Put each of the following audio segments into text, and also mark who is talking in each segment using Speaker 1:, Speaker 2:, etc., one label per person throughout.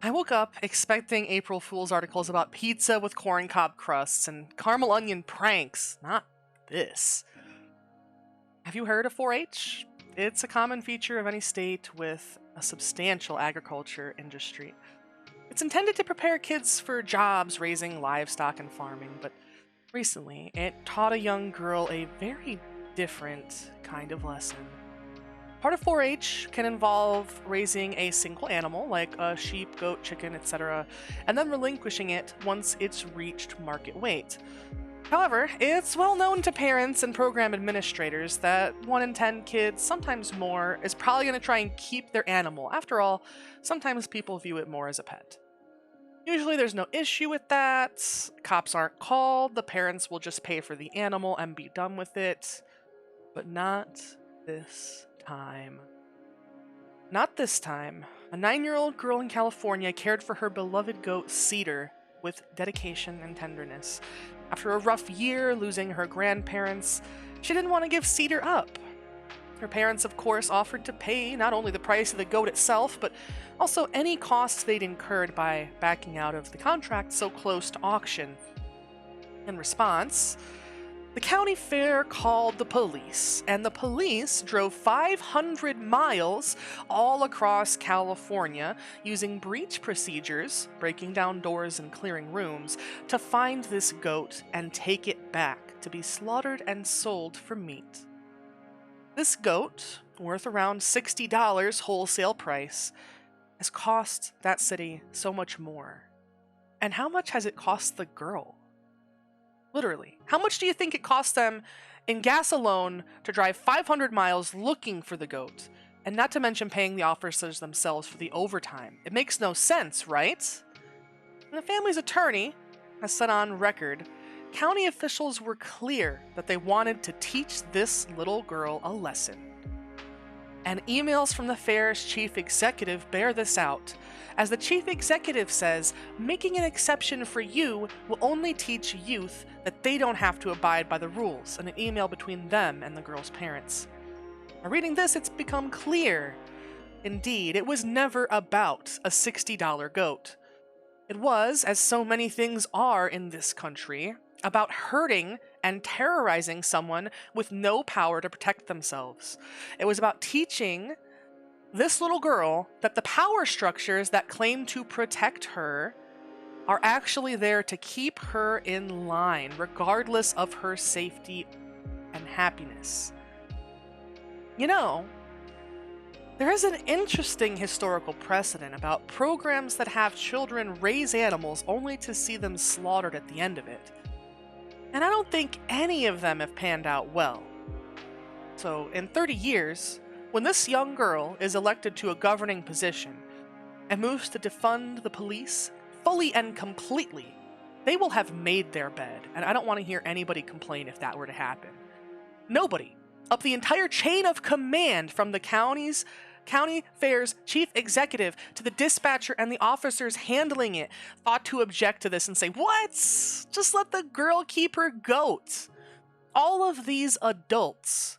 Speaker 1: I woke up expecting April Fool's articles about pizza with corn cob crusts and caramel onion pranks. Not this. Have you heard of 4 H? It's a common feature of any state with a substantial agriculture industry. It's intended to prepare kids for jobs raising livestock and farming, but recently it taught a young girl a very different kind of lesson. Part of 4 H can involve raising a single animal, like a sheep, goat, chicken, etc., and then relinquishing it once it's reached market weight. However, it's well known to parents and program administrators that 1 in 10 kids, sometimes more, is probably going to try and keep their animal. After all, sometimes people view it more as a pet. Usually there's no issue with that, cops aren't called, the parents will just pay for the animal and be done with it. But not this time. Not this time. A 9-year-old girl in California cared for her beloved goat, Cedar, with dedication and tenderness. After a rough year losing her grandparents, she didn't want to give Cedar up. Her parents, of course, offered to pay not only the price of the goat itself, but also any costs they'd incurred by backing out of the contract so close to auction. In response, the county fair called the police, and the police drove 500 miles all across California using breach procedures, breaking down doors and clearing rooms, to find this goat and take it back to be slaughtered and sold for meat. This goat, worth around $60 wholesale price, has cost that city so much more. And how much has it cost the girl? Literally. How much do you think it cost them in gas alone to drive 500 miles looking for the goat? And not to mention paying the officers themselves for the overtime. It makes no sense, right? And the family's attorney has said on record, county officials were clear that they wanted to teach this little girl a lesson. And emails from the fair's chief executive bear this out. As the chief executive says, making an exception for you will only teach youth that they don't have to abide by the rules, in an email between them and the girl's parents. Now, reading this, it's become clear. Indeed, it was never about a $60 goat. It was, as so many things are in this country, about hurting and terrorizing someone with no power to protect themselves. It was about teaching this little girl that the power structures that claim to protect her are actually there to keep her in line, regardless of her safety and happiness. You know, there is an interesting historical precedent about programs that have children raise animals only to see them slaughtered at the end of it. And I don't think any of them have panned out well. So, in 30 years, when this young girl is elected to a governing position and moves to defund the police fully and completely, they will have made their bed, and I don't want to hear anybody complain if that were to happen. Nobody, up the entire chain of command from the county fair's chief executive to the dispatcher and the officers handling it, thought to object to this and say, "What? Just let the girl keep her goat." All of these adults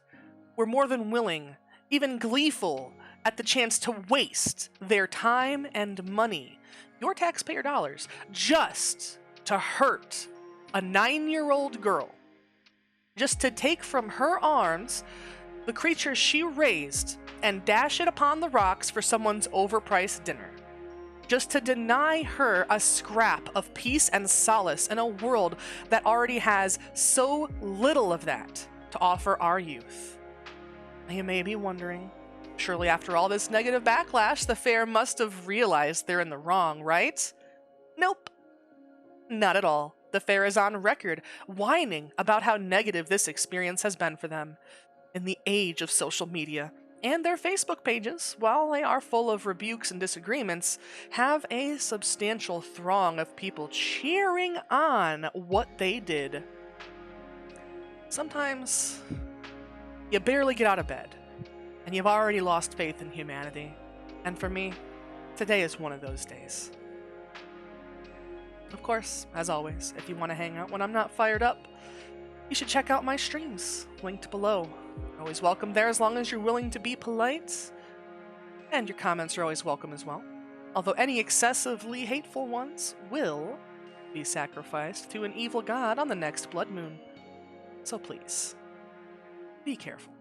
Speaker 1: were more than willing, even gleeful, at the chance to waste their time and money, your taxpayer dollars, just to hurt a 9-year-old girl, just to take from her arms the creature she raised and dash it upon the rocks for someone's overpriced dinner, just to deny her a scrap of peace and solace in a world that already has so little of that to offer our youth. Now, you may be wondering, surely after all this negative backlash, the fair must have realized they're in the wrong, right? Nope. Not at all. The fair is on record, whining about how negative this experience has been for them. In the age of social media, and their Facebook pages, while they are full of rebukes and disagreements, have a substantial throng of people cheering on what they did. Sometimes you barely get out of bed, and you've already lost faith in humanity. And for me, today is one of those days. Of course, as always, if you want to hang out when I'm not fired up, you should check out my streams, linked below. Always welcome there as long as you're willing to be polite. And your comments are always welcome as well. although any excessively hateful ones will be sacrificed to an evil god on the next blood moon. So please, be careful.